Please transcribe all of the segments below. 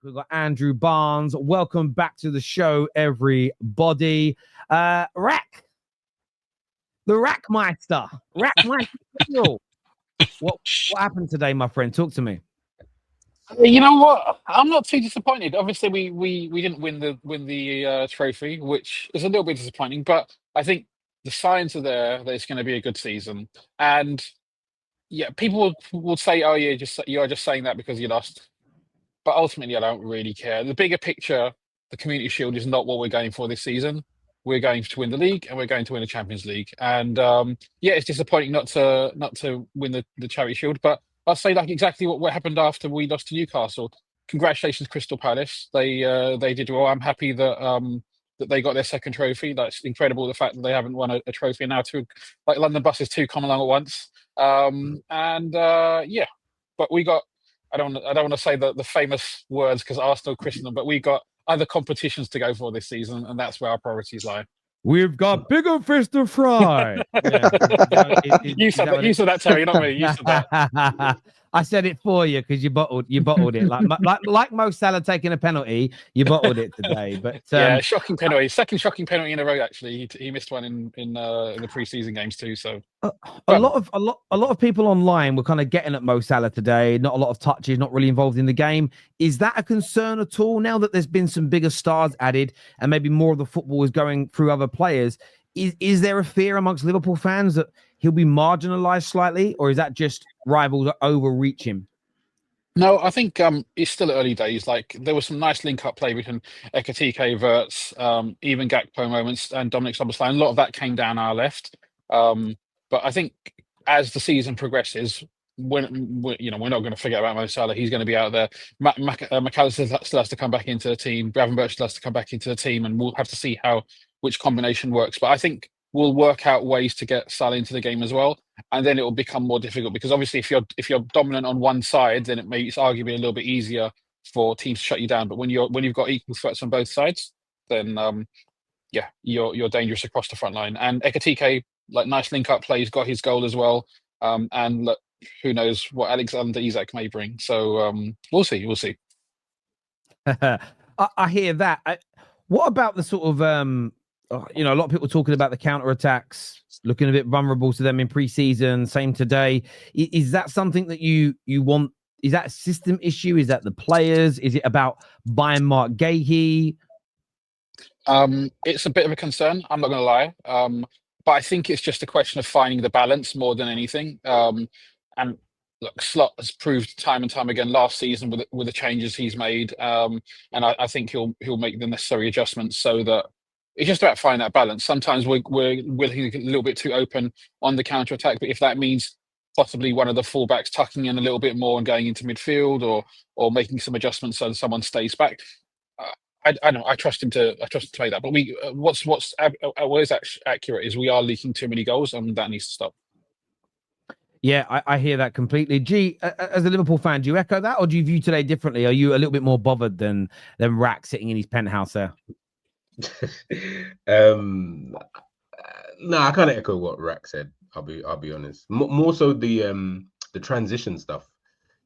We've got Andrew Barnes. Welcome back to the show, everybody. Rack, the Rackmeister. Rackmeister. What happened today, my friend? Talk to me. You know what? I'm not too disappointed. Obviously, we didn't win the trophy, which is a little bit disappointing. But I think the signs are there that it's going to be a good season. And yeah, people will say, "Oh, you are just saying that because you lost." But ultimately, I don't really care. The bigger picture, the Community Shield is not what we're going for this season. We're going to win the league, and we're going to win the Champions League. And yeah, it's disappointing not to win the Charity Shield. But I'll say like exactly what happened after we lost to Newcastle. Congratulations, Crystal Palace. They did well. I'm happy that they got their second trophy. That's incredible. The fact that they haven't won a trophy and now two like London buses two come along at once. And yeah, but we got. I don't want to say the famous words because Arsenal christened them, but we got other competitions to go for this season, and that's where our priorities lie. We've got bigger fish to fry. Yeah. You said that, Terry, not me. You said that. I said it for you because you bottled it. Like Mo Salah taking a penalty, you bottled it today. But yeah, shocking penalty. Second shocking penalty in a row. Actually, he missed one in the preseason games too. So a lot of people online were kind of getting at Mo Salah today. Not a lot of touches, not really involved in the game. Is that a concern at all now that there's been some bigger stars added and maybe more of the football is going through other players? Is there a fear amongst Liverpool fans that he'll be marginalised slightly, or is that just rivals overreach him? no, I think it's still early days. Like there was some nice link-up play between Ekatike, Verts, even Gakpo moments, and Dominic Szoboszlai. A lot of that came down our left. But I think as the season progresses, we're not going to forget about Mo Salah. He's going to be out there. McAllister still has to come back into the team. Gravenberch still has to come back into the team, and we'll have to see which combination works. But I think we'll work out ways to get Salah into the game as well, and then it will become more difficult because obviously if you're dominant on one side, then it's arguably a little bit easier for teams to shut you down. But when you've got equal threats on both sides, then yeah, you're dangerous across the front line. And Ekatike, like nice link up play, he's got his goal as well. And look, who knows what Alexander Isak may bring. So we'll see. I hear that. What about the sort of a lot of people talking about the counter attacks, looking a bit vulnerable to them in pre-season. Same today. Is that something that you want? Is that a system issue? Is that the players? Is it about buying Mark Gahey? It's a bit of a concern. I'm not going to lie. But I think it's just a question of finding the balance more than anything. And look, Slot has proved time and time again last season with the changes he's made. And I think he'll make the necessary adjustments so that it's just about finding that balance. Sometimes we're willing to get a little bit too open on the counter attack, but if that means possibly one of the fullbacks tucking in a little bit more and going into midfield, or making some adjustments so that someone stays back, I don't know. I trust him to make that. But what's accurate is we are leaking too many goals, and that needs to stop. Yeah, I hear that completely. G, as a Liverpool fan, do you echo that, or do you view today differently? Are you a little bit more bothered than Rack sitting in his penthouse there? No, I kind of echo what Rack said. I'll be honest. More so the transition stuff.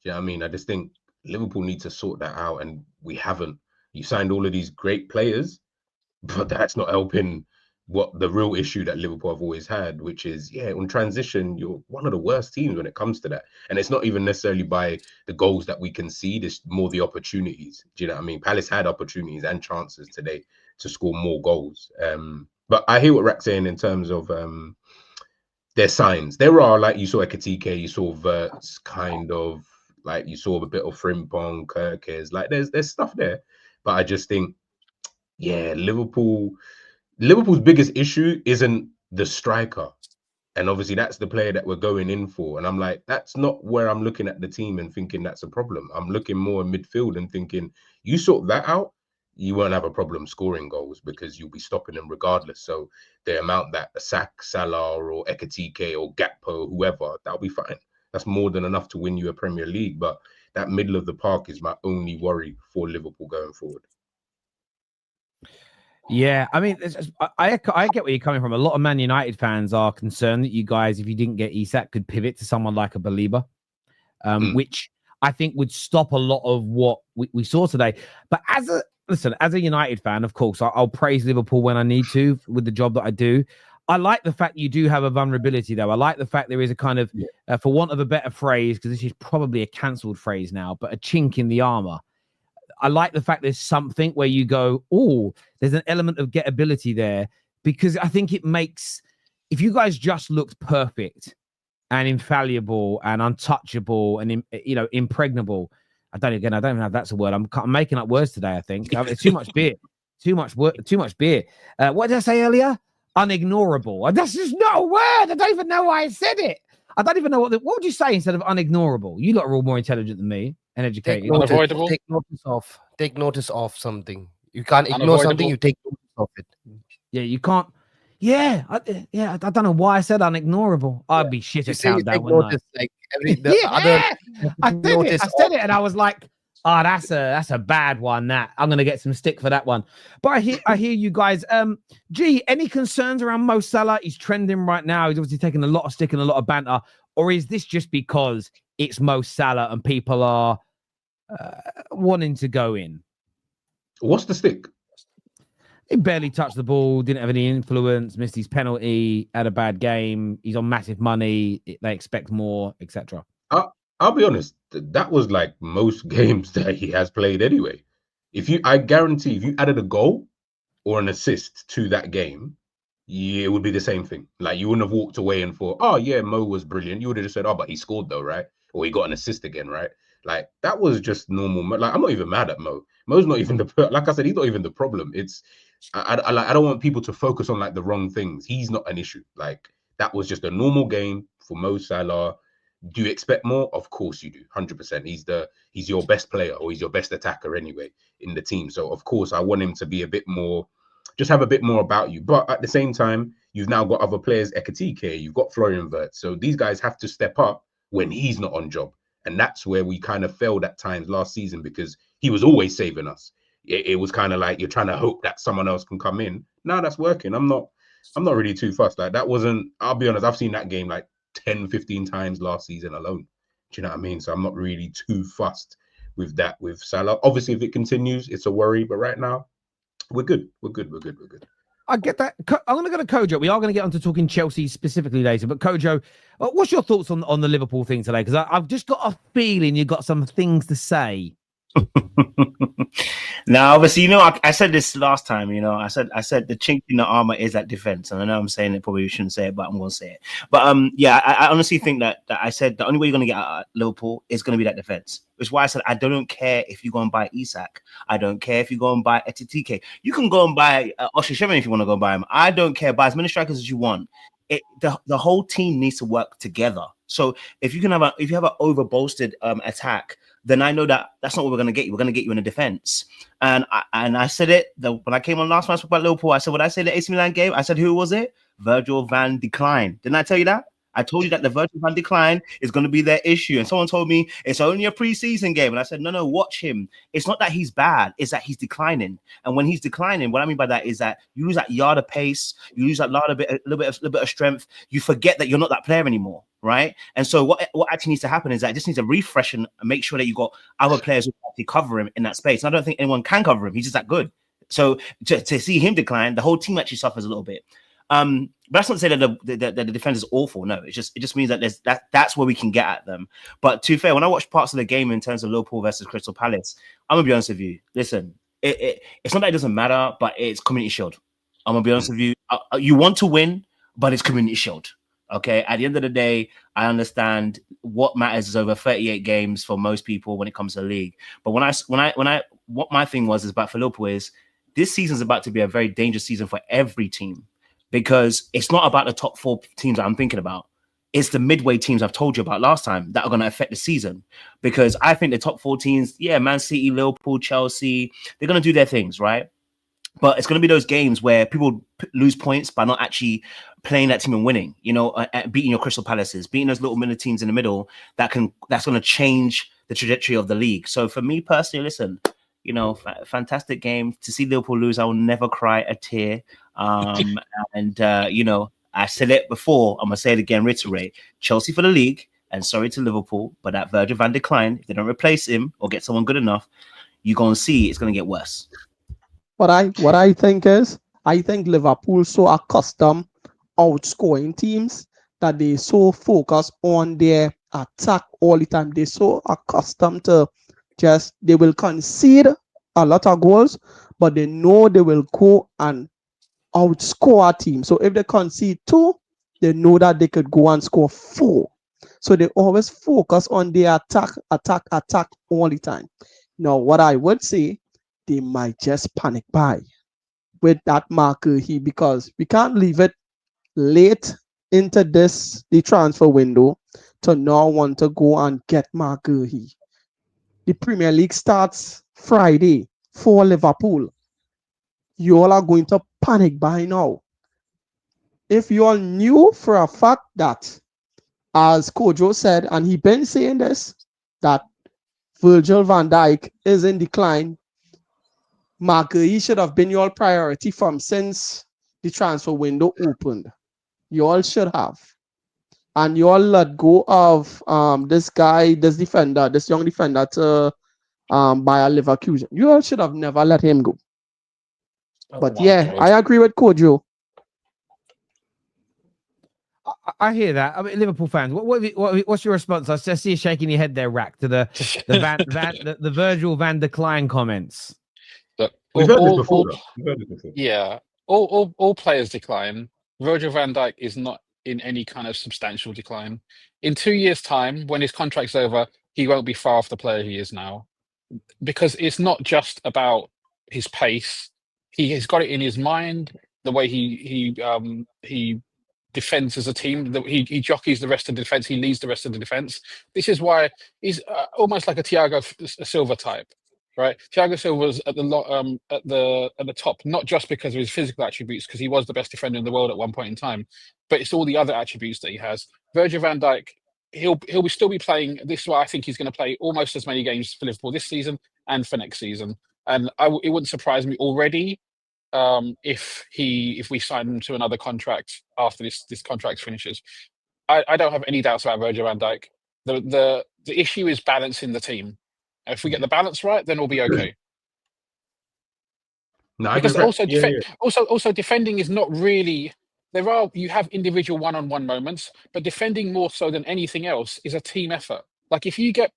Yeah, I mean, I just think Liverpool need to sort that out, and we haven't. You signed all of these great players, but that's not helping what the real issue that Liverpool have always had, which is, on transition, you're one of the worst teams when it comes to that. And it's not even necessarily by the goals that we concede, it's more the opportunities. Do you know what I mean? Palace had opportunities and chances today to score more goals. But I hear what Rack's saying in terms of their signs. There are, like you saw Ekatike, you saw Verts, kind of, like you saw a bit of Frimpong, Kirkes, like there's stuff there. But I just think, Liverpool's biggest issue isn't the striker. And obviously that's the player that we're going in for. And I'm like, that's not where I'm looking at the team and thinking that's a problem. I'm looking more in midfield and thinking, you sort that out, you won't have a problem scoring goals because you'll be stopping them regardless. So the amount that Salah or Ekatike or Gakpo, whoever, that'll be fine. That's more than enough to win you a Premier League. But that middle of the park is my only worry for Liverpool going forward. Yeah, I mean, I get where you're coming from. A lot of Man United fans are concerned that you guys, if you didn't get Isak, could pivot to someone like a Belieber, which I think would stop a lot of what we saw today. But as a United fan, of course, I'll praise Liverpool when I need to with the job that I do. I like the fact you do have a vulnerability, though. I like the fact there is a kind of, for want of a better phrase, because this is probably a cancelled phrase now, but a chink in the armor. I like the fact there's something where you go, oh, there's an element of gettability there, because I think it makes, if you guys just looked perfect and infallible and untouchable and impregnable. I don't even know if that's a word. I'm making up words today. I think it's too much beer, too much beer. What did I say earlier? Unignorable. That's just not a word. I don't even know why I said it. I don't even know what would you say instead of unignorable? You lot are all more intelligent than me and educated. Unavoidable. Take notice of something. You can't ignore something. You take notice of it. Yeah, you can't. Yeah, I don't know why I said unignorable. I'd be shit at countdown, wouldn't I? Like other. I said it, and I was like, "Oh, that's a bad one. That I'm gonna get some stick for that one." But I hear you guys. G, any concerns around Mo Salah? He's trending right now. He's obviously taking a lot of stick and a lot of banter. Or is this just because it's Mo Salah and people are wanting to go in? What's the stick? He barely touched the ball, didn't have any influence, missed his penalty, had a bad game. He's on massive money. They expect more, etc. I'll be honest. That was like most games that he has played anyway. I guarantee, if you added a goal or an assist to that game, it would be the same thing. Like, you wouldn't have walked away and thought, oh yeah, Mo was brilliant. You would have just said, oh, but he scored though, right? Or he got an assist again, right? Like, that was just normal. Like, I'm not even mad at Mo. Mo's not even like I said, he's not even the problem. It's I don't want people to focus on like the wrong things. He's not an issue. Like, that was just a normal game for Mo Salah. Do you expect more? Of course you do. 100%. He's your best player, or he's your best attacker anyway in the team. So of course I want him to be a bit more, just have a bit more about you. But at the same time, you've now got other players, Ekatike, you've got Florian Wirtz. So these guys have to step up when he's not on job. And that's where we kind of failed at times last season, because he was always saving us. It was kind of like you're trying to hope that someone else can come in. Now that's working. I'm not really too fussed. Like, that wasn't, I'll be honest, I've seen that game like 10, 15 times last season alone. Do you know what I mean? So I'm not really too fussed with that with Salah. Obviously, if it continues, it's a worry. But right now, we're good. We're good. I get that. I'm going to go to Kojo. We are going to get onto talking Chelsea specifically later. But Kojo, what's your thoughts on the Liverpool thing today? Because I've just got a feeling you've got some things to say. Now, obviously, I said this last time. I said the chink in the armor is that defense, and I know I'm saying it, probably shouldn't say it, but I'm going to say it. But I honestly think that I said the only way you're going to get out of Liverpool is going to be that defense. Which is why I said I don't care if you go and buy Isak. I don't care if you go and buy Ekatike. You can go and buy Oshishevin if you want to go and buy him. I don't care. Buy as many strikers as you want. The whole team needs to work together. So if you have an over bolstered attack, then I know that that's not what we're going to get you. We're going to get you in a defense. And I said it when I came on last month about Liverpool. I said, what I say the AC Milan game? I said, who was it? Virgil van Dijk. Didn't I tell you that? I told you that the Virgil van Dijk is going to be their issue. And someone told me it's only a preseason game. And I said, no, watch him. It's not that he's bad. It's that he's declining. And when he's declining, what I mean by that is that you lose that yard of pace. You lose that a little bit of strength. You forget that you're not that player anymore, right? And so what actually needs to happen is that it just needs to refresh and make sure that you got other players who actually cover him in that space. And I don't think anyone can cover him. He's just that good. So to see him decline, the whole team actually suffers a little bit. But that's not to say that the defense is awful. No, it just means that that's where we can get at them. But to be fair, when I watched parts of the game in terms of Liverpool versus Crystal Palace, I'm gonna be honest with you. Listen, it's not that it doesn't matter, but it's Community Shield. I'm gonna be honest with you. You want to win, but it's Community Shield. Okay. At the end of the day, I understand what matters is over 38 games for most people when it comes to the league. But what my thing was about for Liverpool is this season's about to be a very dangerous season for every team. Because it's not about the top 4 teams that I'm thinking about. It's the midway teams I've told you about last time that are going to affect the season. Because I think the top 4 teams, Man City, Liverpool, Chelsea, they're going to do their things, right? But it's going to be those games where people lose points by not actually playing that team and winning, beating your Crystal Palaces, beating those little minor teams in the middle that's going to change the trajectory of the league. So for me personally, listen, fantastic game. To see Liverpool lose, I will never cry a tear. I said it before, I'm going to say it again, reiterate. Chelsea for the league, And sorry to Liverpool, but that Virgil van der Klein, if they don't replace him or get someone good enough, you're gonna see it's gonna get worse. What I think is, I think Liverpool so accustomed outscoring teams that they so focus on their attack all the time. They're so accustomed to they will concede a lot of goals, but they know they will go and outscore a team. So if they concede 2, they know that they could go and score 4. So they always focus on the attack all the time. Now, what I would say, they might just panic buy with that marker here, because we can't leave it late into the transfer window to now want to go and get marker here. The Premier League starts Friday for Liverpool. You all are going to panic buy now. If you all knew for a fact that, as Kojo said, and he been saying this, that Virgil van Dijk is in decline, Marguerite should have been your priority from since the transfer window opened. You all should have. And you all let go of this young defender to Bayer Leverkusen. You all should have never let him go. But yeah, I agree with Kojo. I hear that. I mean, Liverpool fans, what's your response? I see you shaking your head there, Rack, to the Virgil van der Klein comments. Look, We've heard this before. Yeah, all players decline. Virgil van Dijk is not in any kind of substantial decline. In 2 years' time, when his contract's over, he won't be far off the player he is now, because it's not just about his pace. He has got it in his mind, the way he defends as a team. He jockeys the rest of the defense. He leads the rest of the defense. This is why he's almost like a Thiago Silva type, right? Thiago Silva's at the top, not just because of his physical attributes, because he was the best defender in the world at one point in time, but it's all the other attributes that he has. Virgil van Dijk, he'll still be playing. This is why I think he's going to play almost as many games for Liverpool this season and for next season. And it wouldn't surprise me already if we sign him to another contract after this contract finishes. I don't have any doubts about Virgil van Dijk. The issue is balancing the team. If we get the balance right, then we'll be okay. No, because also defending is not really. You have individual one-on-one moments, but defending more so than anything else is a team effort. Like if you get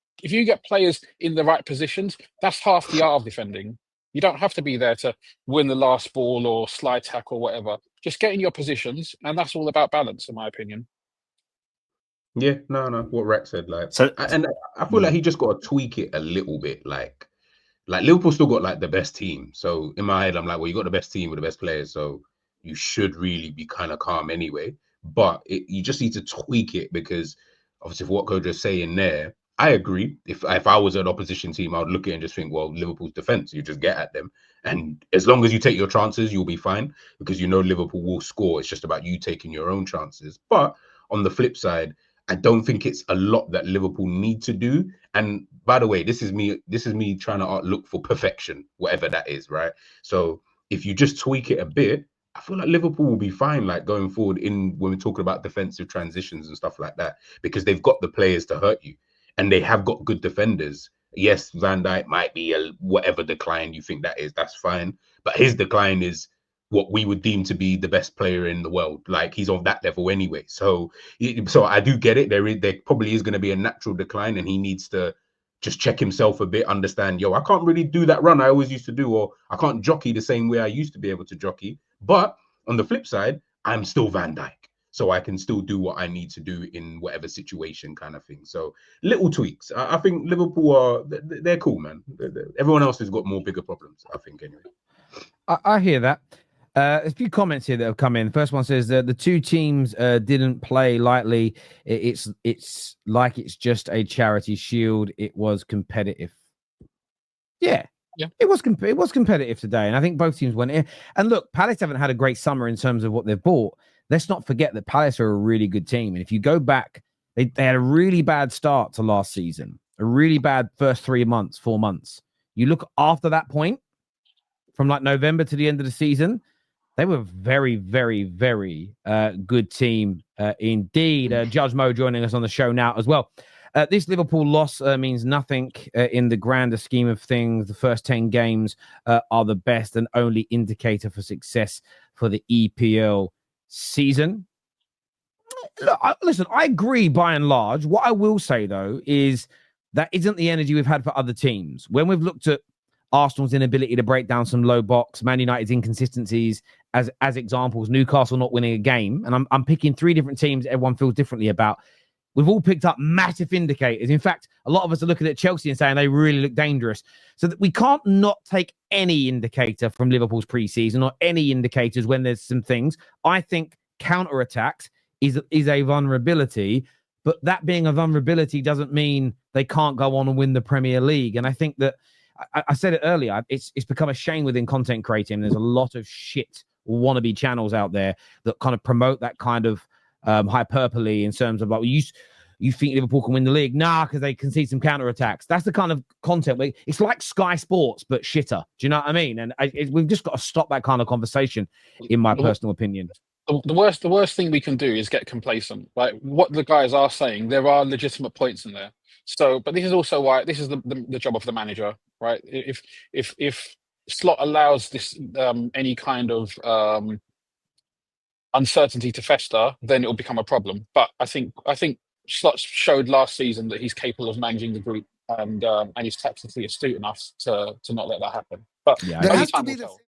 players in the right positions, that's half the art of defending. You don't have to be there to win the last ball or slide tackle or whatever. Just get in your positions, and that's all about balance, in my opinion. Yeah, no, what Rex said, and I feel like he just got to tweak it a little bit. Like Liverpool still got like the best team, so in my head I'm like, well, you got the best team with the best players, so you should really be kind of calm anyway. But you just need to tweak it, because obviously for what Kojo's saying there, I agree. If I was an opposition team, I would look at it and just think, well, Liverpool's defense, you just get at them, and as long as you take your chances, you'll be fine, because you know Liverpool will score. It's just about you taking your own chances. But on the flip side, I don't think it's a lot that Liverpool need to do. And by the way, this is me trying to look for perfection, whatever that is, right? So if you just tweak it a bit, I feel like Liverpool will be fine, like going forward when we're talking about defensive transitions and stuff like that, because they've got the players to hurt you, and they have got good defenders. Yes, Van Dijk might be a whatever decline you think that is, that's fine. But his decline is what we would deem to be the best player in the world. Like, he's on that level anyway. So I do get it. There probably is going to be a natural decline, and he needs to just check himself a bit, understand, I can't really do that run I always used to do, or I can't jockey the same way I used to be able to jockey. But on the flip side, I'm still Van Dijk, so I can still do what I need to do in whatever situation, kind of thing. So little tweaks. I think Liverpool they're cool, man. Everyone else has got bigger problems, I think, anyway. I hear that. A few comments here that have come in. The first one says the two teams didn't play lightly. It's like it's just a charity shield. It was competitive. Yeah. It was competitive today, and I think both teams went in. And look, Palace haven't had a great summer in terms of what they've bought. Let's not forget that Palace are a really good team, and if you go back, they had a really bad start to last season, a really bad first 4 months. You look after that point, from like November to the end of the season, They were very, very, very good team indeed. Judge Mo joining us on the show now as well. This Liverpool loss means nothing in the grander scheme of things. The first 10 games are the best and only indicator for success for the EPL season. Listen, I agree by and large. What I will say, though, is that isn't the energy we've had for other teams. When we've looked at Arsenal's inability to break down some low box, Man United's inconsistencies as examples, Newcastle not winning a game, and I'm picking three different teams everyone feels differently about. We've all picked up massive indicators. In fact, a lot of us are looking at Chelsea and saying they really look dangerous. So that we can't not take any indicator from Liverpool's preseason or any indicators when there's some things. I think counterattacks is a vulnerability, but that being a vulnerability doesn't mean they can't go on and win the Premier League. And I think that I said it earlier, it's become a shame within content creating. There's a lot of shit wannabe channels out there that kind of promote that kind of hyperbole in terms of like, you think Liverpool can win the league? Nah, because they concede some counterattacks. That's the kind of content. It's like Sky Sports, but shitter. Do you know what I mean? And we've just got to stop that kind of conversation, in my personal opinion. The worst thing we can do is get complacent. Like what the guys are saying, there are legitimate points in there. So, but this is also why this is the job of the manager, right? If Slot allows this any kind of uncertainty to fester, then it will become a problem. But I think Slot showed last season that he's capable of managing the group, and he's tactically astute enough to not let that happen. But Yeah, only has to time be will the tell.